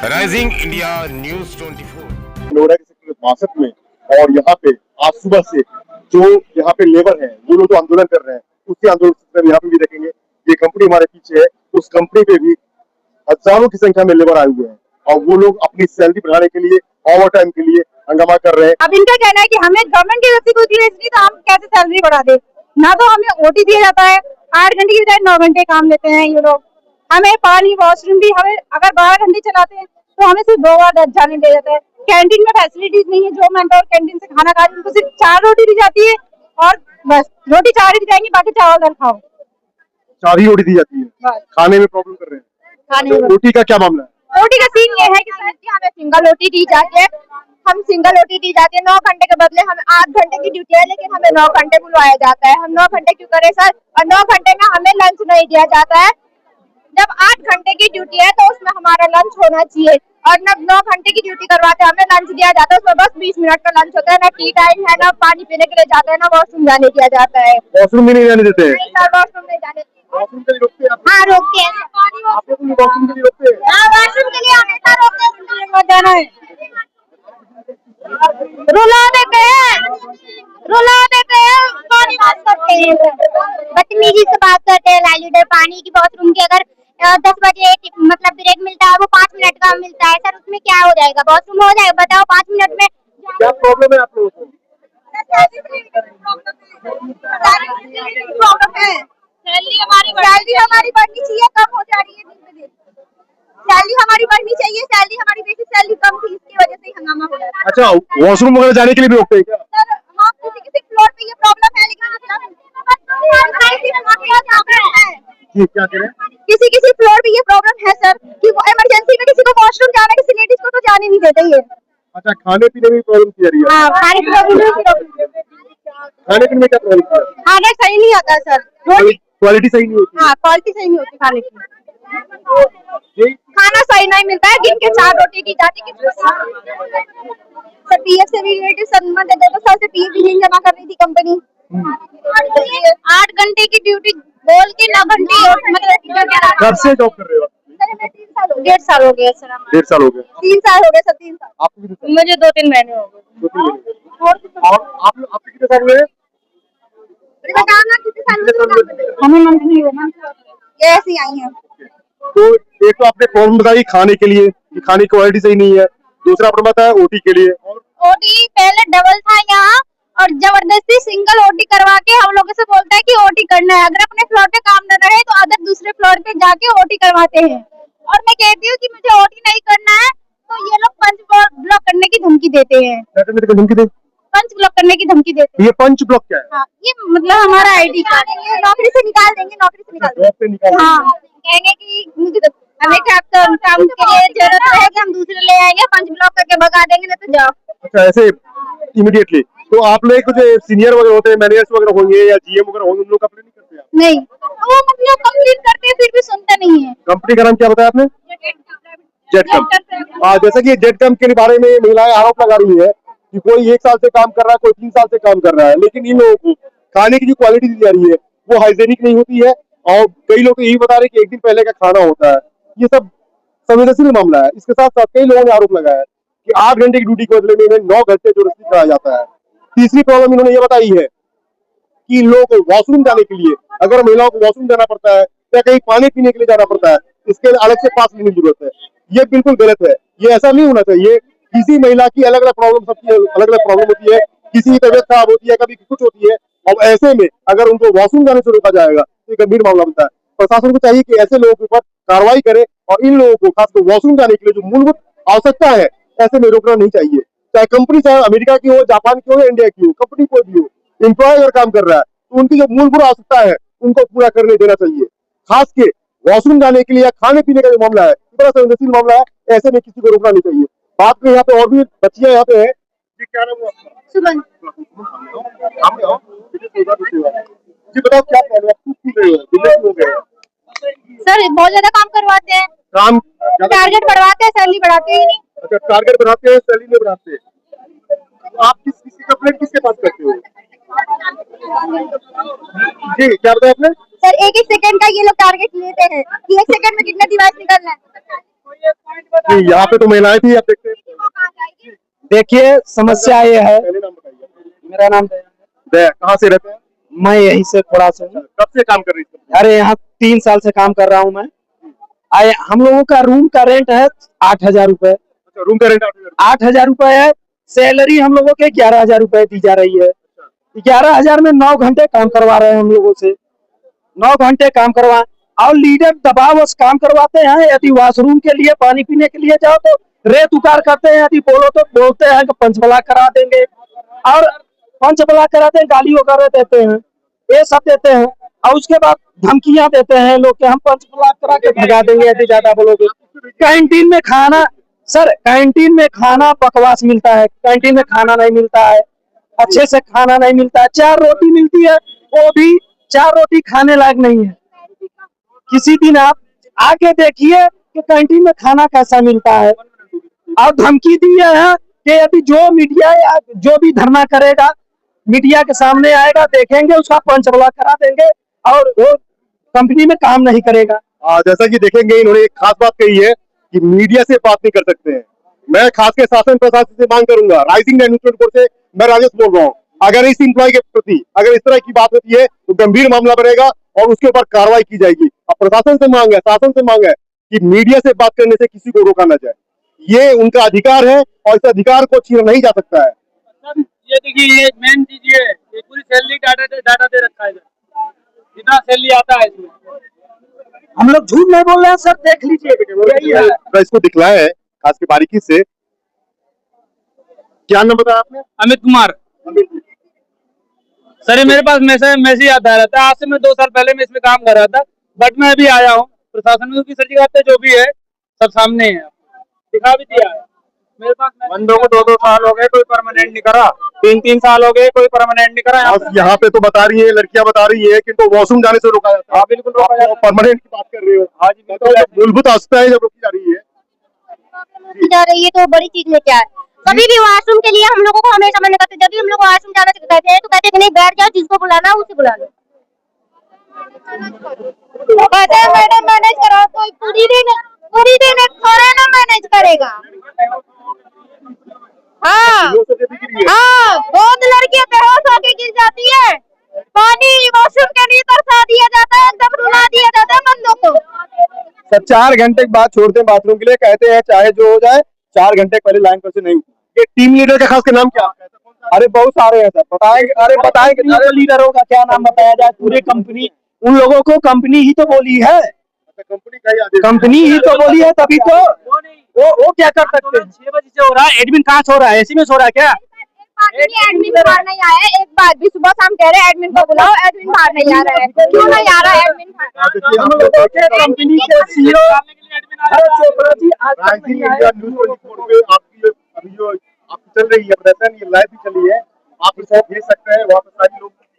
Rising India news 24 Noida के sector 62 में और यहाँ पे आज सुबह से जो यहाँ पे लेबर है वो लोग जो आंदोलन कर रहे हैं उसी आंदोलन से यहाँ पे भी देखेंगे। ये कंपनी हमारे पीछे है, उस कंपनी पे भी हजारों की संख्या में लेबर आए हुए हैं और वो लोग अपनी सैलरी बढ़ाने के लिए ओवर टाइम के लिए हंगामा कर रहे हैं। अब इनका कहना है कि हमें गवर्नमेंट की तरफ से कोई क्लियरेंस नहीं, तो हम कैसे सैलरी बढ़ा दे। ना तो हमें ओटी दिया जाता है, 8 घंटे की बजाय 9 घंटे काम लेते हैं ये लोग। हमें पानी वॉशरूम भी हमें अगर 12 घंटे चलाते हैं तो हमें सिर्फ 2 बार जाने दिया जाता है। कैंटीन में फैसिलिटीज नहीं है, जो मैन कैंटीन से खाना खा रहे हैं उनको सिर्फ 4 रोटी दी जाती है और बस रोटी 4 ही दी जाएंगी, बाकी चावल दाल खाओ। 4 ही रोटी दी जाती है, खाने में प्रॉब्लम कर रहे हैं। खाने में रोटी का क्या मामला है? रोटी का सीन ये है कि हमें सिंगल रोटी दी जाती है, हम सिंगल रोटी दी जाती है। 9 घंटे के बदले हमें 8 घंटे की ड्यूटी है, लेकिन हमें 9 घंटे बुलवाया जाता है। हम 9 घंटे क्यों करें सर? और 9 घंटे में हमें लंच नहीं दिया जाता है। जब 8 घंटे की ड्यूटी है तो उसमें हमारा लंच होना चाहिए, और न 9 घंटे की ड्यूटी करवाते हैं हमें लंच दिया जाता है, उसमें बस 20 मिनट का लंच होता है। ना टी टाइम है, ना पानी पीने के लिए जाते हैं, ना वॉशरूम जाने दिया जाता है। वॉशरूम भी नहीं जाने देते हैं? नहीं सर, वॉशरूम नहीं जाने देते। वॉशरूम के लिए रोकते हैं? हाँ रोकते हैं, वॉशरूम के लिए रोकते हैं? हाँ वॉशरूम के लिए हमेशा रोकते हैं। जाना है रुला देते हैं, पानी बात करते हैं, बदतमीजी से बात करते हैं। लाई लीटर पानी की वॉशरूम की अगर 10 बजे मतलब ब्रेक मिलता है, वो 5 मिनट का मिलता है सर, उसमें क्या हो जाएगा? वॉशरूम हो जाएगा, बताओ 5 मिनट में क्या प्रॉब्लम है आप लोगों को? सैलरी हमारी बढ़नी चाहिए, कम हो जा रही है दिन पे दिन। सैलरी हमारी बढ़नी चाहिए, सैलरी हमारी बेसिक सैलरी कम थी, इसकी वजह से हंगामा हो रहा है। अच्छा, वॉशरूम वगैरह जाने के लिए भी रोकते हैं क्या? सर हाँ, किसी फ्लोर पे ये प्रॉब्लम है, लेकिन जी क्या कह रहे हैं? किसी फ्लोर पे ये प्रॉब्लम है सर कि वो इमरजेंसी में किसी को वॉशरूम जाना है, किसी लेडीज को तो जाने नहीं देते ये। अच्छा, खाने पीने में प्रॉब्लम की जा रही है? हाँ, खाने पीने में क्या प्रॉब्लम है? खाना सही नहीं आता सर, क्वालिटी सही नहीं होती? हाँ क्वालिटी सही नहीं होती खाने की, जी? खाना सही नहीं मिलता है। दिन के 4 रोटी दी जाती है। सर पीएफ से रिलेटेड संबंध है, 2 साल से पीएफ भी नहीं जमा कर रही थी कंपनी। 8 घंटे की ड्यूटी बोल के 9 घंटे मतलब कब से जॉब कर रहे हो? सर हमें 3 साल 1.5 साल हो गया सर। 1.5 साल हो गया? 3 साल हो गए सर, 3 साल। आपको कितने साल? मुझे 2-3 महीने हो गए। 2-3 महीने। और आपके कितने साल हुए? बताना कितने साल? हमें मंथ नहीं हुआ, ये ऐसे ही आई है। तो एक तो आपने प्रॉब्लम बताई खाने के लिए कि खाने की क्वालिटी सही नहीं है, दूसरा प्रॉब्लम बताया ओटी के लिए। और ओटी पहले डबल था यहाँ, और जबरदस्ती सिंगल ओटी करवा के हम लोगों से बोलता है कि ओटी करना है। अगर अपने फ्लोर पे काम न रहे तो अदर दूसरे फ्लोर पे जाके ओटी करवाते हैं, और मैं कहती हूँ कि मुझे ओटी नहीं करना है तो ये लोग पंच ब्लॉक करने की धमकी देते हैं। धमकी दे? पंच ब्लॉक करने की धमकी देते हैं। ये पंच ब्लॉक क्या है? हाँ, ये मतलब हमारा आईडी कार्ड है, नौकरी से निकाल देंगे, नौकरी से निकाल देंगे। हाँ, कहेंगे कि हमें काम के लिए जरूरत रहेगी, हम दूसरे ले आएंगे, पंच ब्लॉक करके भगा देंगे, नहीं तो जाओ। अच्छा, ऐसे इमीडिएटली? तो आप लोग कुछ सीनियर वगैरह होते हैं, मैनेजर्स वगैरह होंगे या जीएम वगैरह होंगे, उन लोग अप्लाई नहीं करते आप? नहीं, वो मतलब कंप्लीट करते हैं फिर भी सुनते नहीं है। कंपनी का नाम क्या बताया आपने? जेडकम। जैसा कि जेडकम के बारे में महिलाएं आरोप लगा रही है कि कोई 1 साल से काम कर रहा है, कोई 3 साल से काम कर रहा है, लेकिन इन लोगों को खाने की जो क्वालिटी दी जा रही है वो हाइजेनिक नहीं होती है, और कई लोग यही बता रहे हैं कि 1 दिन पहले का खाना होता है। ये सब संवेदनशील मामला है। इसके साथ साथ कई लोगों ने आरोप लगाया है कि 8 घंटे की ड्यूटी के बदले में इन्हें 9 घंटे जो रस्सी कराया जाता है। तीसरी प्रॉब्लम इन्होंने ये बताई है कि लोग वॉशरूम जाने के लिए, अगर महिलाओं को वॉशरूम जाना पड़ता है या कहीं पानी पीने के लिए जाना पड़ता है, इसके लिए अलग से पास लेने की जरूरत है। ये बिल्कुल गलत है, ये ऐसा नहीं होना चाहिए। किसी महिला की अलग अलग प्रॉब्लम, सबकी अलग अलग प्रॉब्लम होती है, किसी की तबियत खराब होती है, कभी कुछ होती है, और ऐसे में अगर उनको वॉशरूम जाने से रोका जाएगा तो गंभीर मामला बनता है। प्रशासन को चाहिए कि ऐसे लोगों के ऊपर कार्रवाई करे, और इन लोगों को खासकर वॉशरूम जाने के लिए जो मूलभूत आवश्यकता है ऐसे में रोकना नहीं चाहिए। चाहे कंपनी, चाहे अमेरिका की हो, जापान की हो या इंडिया की हो, कंपनी कोई भी हो, एम्प्लॉय अगर काम कर रहा है तो उनकी जो मूलभूत आवश्यकता है उनको पूरा करने देना चाहिए। खास के वॉशरूम जाने के लिए या खाने पीने का जो मामला है, बड़ा संवेदनशील मामला है, ऐसे में किसी को रोकना नहीं चाहिए। बात में यहाँ पे और भी बच्चियां यहाँ पे है। क्या नाम है आपका? सुमन। जी बताओ क्या प्रॉब्लम हो गए? सर बहुत ज्यादा काम करवाते हैं, काम टारगेट बढ़वाते हैं, सैलरी बढ़ाते ही नहीं। अच्छा, टारगेट बनाते हैं, सैलरी नहीं बढ़ाते। तो आप किसकी कंप्लेंट किसके पास करते हो? जी क्या बताया आपने? सर 1-1 सेकंड का ये लोग टारगेट लेते हैं कि 1 सेकंड में कितना डिवाइस निकलना है। कि यहाँ पे तो महिलाएं थी, आप देखते हैं। देखिए समस्या ये है, पहले नाम बताइए। मेरा नाम दया, कहाँ से रहते हैं? मैं यहीं से थोड़ा सा हूँ। कब से काम कर रही है? अरे यहाँ 3 साल से काम कर रहा हूँ मैं। हम लोगों का रूम का रेंट है 8,000 रुपए। अच्छा, रूम का रेंट 8,000 रुपए है। सैलरी हम लोगों के 11,000 रुपए दी जा रही है। 11,000 में 9 घंटे काम करवा रहे हैं हम लोगों से। 9 घंटे काम करवा, और लीडर दबावश काम करवाते हैं। यदि वॉशरूम के लिए, पानी पीने के लिए जाओ तो रेत उकार करते हैं। यदि बोलो तो बोलते हैं कि पंच ब्लॉक करा देंगे, और पंच ब्लॉक कराते हैं, गाली वगैरह देते हैं, ये सब देते हैं। और उसके बाद धमकियां देते हैं लोग कि हम पंच ब्लॉक करा के भगा देंगे यदि ज्यादा बोलोगे। कैंटीन में खाना, सर कैंटीन में खाना बकवास मिलता है। कैंटीन में खाना नहीं मिलता है, अच्छे से खाना नहीं मिलता है। 4 रोटी मिलती है, वो भी 4 रोटी खाने लायक नहीं है। किसी दिन आप आके देखिए कि कैंटीन में खाना कैसा मिलता है। और धमकी दी है कि यदि जो मीडिया या जो भी धरना करेगा, मीडिया के सामने आएगा, देखेंगे, उसका पंच ब्लॉक करा देंगे और वो कंपनी में काम नहीं करेगा। जैसा कि देखेंगे, इन्होंने एक खास बात कही है कि मीडिया से बात नहीं कर सकते हैं। मैं खास के शासन प्रशासन से मांग करूंगा, राइजिंग न्यूज़ 24 से मैं राजेश बोल रहा हूँ, अगर इस एम्प्लॉय के प्रति अगर इस तरह की बात होती है तो गंभीर मामला बनेगा और उसके ऊपर कार्रवाई की जाएगी। अब प्रशासन से मांग है, शासन से मांग है कि मीडिया से बात करने से किसी को रोका ना जाए। ये उनका अधिकार है और इस अधिकार को छीना नहीं जा सकता है। ये देखिए, ये मेन चीज ये पूरी सैलरी डाटा दे रखा है, जितना सैलरी आता है इसमें। हम लोग झूठ नहीं बोल रहे हैं सर, देख लीजिए। तो इसको दिखलाया है खास की बारीकी से। क्या नाम बताया आपने? अमित कुमार। सर ये मेरे पास मैसेज आता रहता है। आज से मैं 2 साल पहले मैं इसमें काम कर रहा था, बट मैं अभी आया हूँ प्रशासन में, सर जी जो भी है सब सामने है, दिखा भी दिया है मेरे पास। बंदों को 2-2 साल हो गए, कोई परमानेंट नहीं करा। 3-3 साल हो गए, कोई परमानेंट नहीं करा। यहाँ पे तो बता रही है, लड़कियां बता रही है कि तो वॉशरूम जाने से रोका जाता है। हाँ बिल्कुल रोका जाता है। परमानेंट की बात कर रहे हो? हाँ जी बिल्कुल। मूलभूत आवश्यकता है जब रोकी जा रही है, जा रही है तो बड़ी चीज में क्या है। कभी भी वॉशरूम के लिए हम लोगों को हमेशा मना करते, जब भी हम लोग वॉशरूम जाना कहते हैं तो कहते हैं कि नहीं बैठ जाओ, जिसको बुलाना उसे बुला लो। कहते हैं मैडम मैनेज करो, कोई पूरी दिन थोड़ा ना मैनेज करेगा। हाँ बहुत लड़कियां बेहोश होके गिर जाती है। पानी वॉशरूम के लिए तरसा दिया जाता है, एकदम रुला दिया जाता है बंदों को। सर 4 घंटे के बाद छोड़ते हैं बाथरूम के लिए, कहते हैं चाहे जो हो जाए 4 घंटे पहले लाइन पर से नहीं उठना। ये टीम लीडर का खास के नाम क्या? अरे बहुत सारे हैं सर, बताएंगे। अरे बताएंगे लीडरों का क्या नाम बताया जाए। पूरे कंपनी, उन लोगों को कंपनी ही तो बोली है, कंपनी ही तो बोली है, तभी तो वो क्या कर सकते हैं। 6 बजे से हो रहा है, एडमिन कहाँ से हो रहा है? एसी में हो रहा है क्या? एडमिन बाहर नहीं आया है। एक बात भी सुबह शाम कह रहे हैं एडमिन को बुलाओ, एडमिन बाहर नहीं आ रहा है। क्यों नहीं आ रहा है एडमिन? कंपनी के सीईओ चोपड़ा जी आज तक नहीं आए। आपकी अभी जो आपकी चल रही है प्रदर्शन, ये लाइव भी चली है, आप इसे देख सकते हैं। वहाँ पे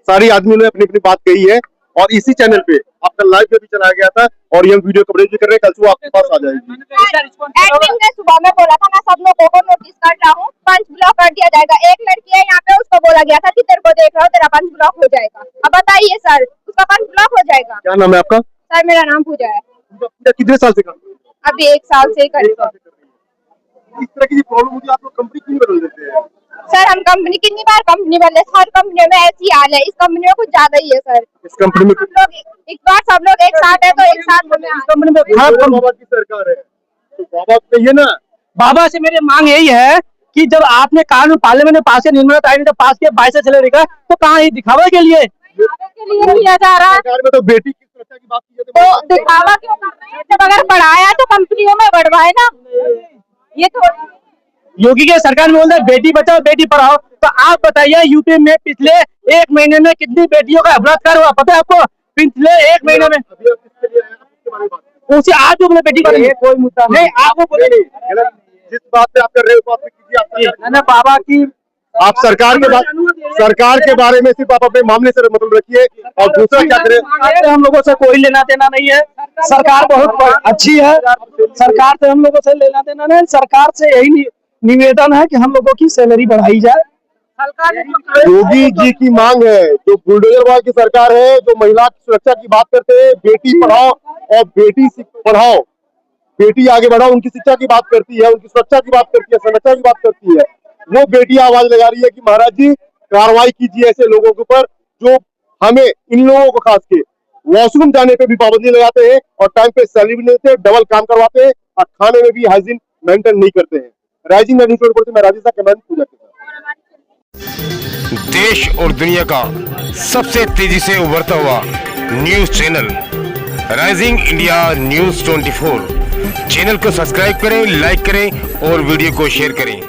सारी आदमियों ने अपनी अपनी बात कही है और इसी चैनल पे आपका लाइव भी चलाया गया था और ये वीडियो कवरेज भी कर रहे हैं। कल सुबह आपके पास आ जाएगी। एडमिन ने सुबह में बोला था मैं सब लोगों को नोटिस कर रहा हूँ, पंच ब्लॉक कर दिया जाएगा। एक लड़की है यहाँ पे, उसको बोला गया था कि तेरे को देख रहा हूँ, तेरा पंच ब्लॉक हो जाएगा। अब बताइए सर, उसका पंच ब्लॉक हो जाएगा? क्या नाम है आपका? सर मेरा नाम पूजा है। कितने साल से काम? अभी 1 साल से कर। इस तरह की प्रॉब्लम होती है, आप लोग कंपनी क्यों बदल देते हैं? सर हम कंपनी कितनी बार कंपनी बदले, हर कंपनी में ऐसी हाल है। इस कंपनी में कुछ ज्यादा ही है सर। इस कंपनी में हम लोग एक बार सब लोग एक साथ है तो एक साथ हमें इस कंपनी में बाबा की सरकार है तो बाबा कहिए ना। बाबा से मेरी मांग यही है कि जब आपने कानून पार्लियामेंट में पास किया, निर्मला ताई ने जब पास किया 22 सैलरी का, तो कहाँ ही दिखावे के लिए किया जा रहा है। सरकार में तो बेटी की सुरक्षा की बात की तो दिखावा क्यों कर रहे हैं? जब अगर बढ़ाया तो कंपनियों में बढ़वाए ना। ये थोड़ी योगी के सरकार में बोलते हैं बेटी बचाओ बेटी पढ़ाओ, तो आप बताइए यूपी में पिछले 1 महीने में कितनी बेटियों का बलात्कार हुआ पता है आपको? पिछले 1 महीने में उसे आज बोले बेटी करेंगे, कोई मुद्दा नहीं। आपको बोले जिस बात पे आप कर रहे हो कीजिए। बाबा की आप सरकार के बारे में सिर्फ आप अपने मामले से मतलब रखिए और दूसरा क्या करें। हम लोगों से कोई लेना देना नहीं है। सरकार बहुत अच्छी है, सरकार से हम लोगों से लेना देना नहीं। सरकार से यही निवेदन है कि हम लोगों की सैलरी बढ़ाई जाए। योगी जी की मांग है, जो बुलडोजर वाली की सरकार है, जो महिला की सुरक्षा की बात करते हैं, बेटी पढ़ाओ और बेटी पढ़ाओ, बेटी आगे बढ़ाओ, उनकी शिक्षा की बात करती है, उनकी सुरक्षा की बात करती है, संरक्षा की बात करती है, वो बेटी आवाज लगा रही है कि महाराज जी कार्रवाई कीजिए ऐसे लोगों के ऊपर जो हमें, इन लोगों को खास के वॉशरूम जाने पे भी पाबंदी लगाते हैं और टाइम पे सैलरी भी नहीं देते, डबल काम करवाते हैं और खाने में भी हाइजीन मेंटेन नहीं करते हैं। राइजिंग न्यूज़ रिपोर्ट से मैं राजेश कैमरा पूजा के साथ। देश और दुनिया का सबसे तेजी से उभरता हुआ news channel rising India news 24 channel को सब्सक्राइब करें, लाइक करें और वीडियो को शेयर करें।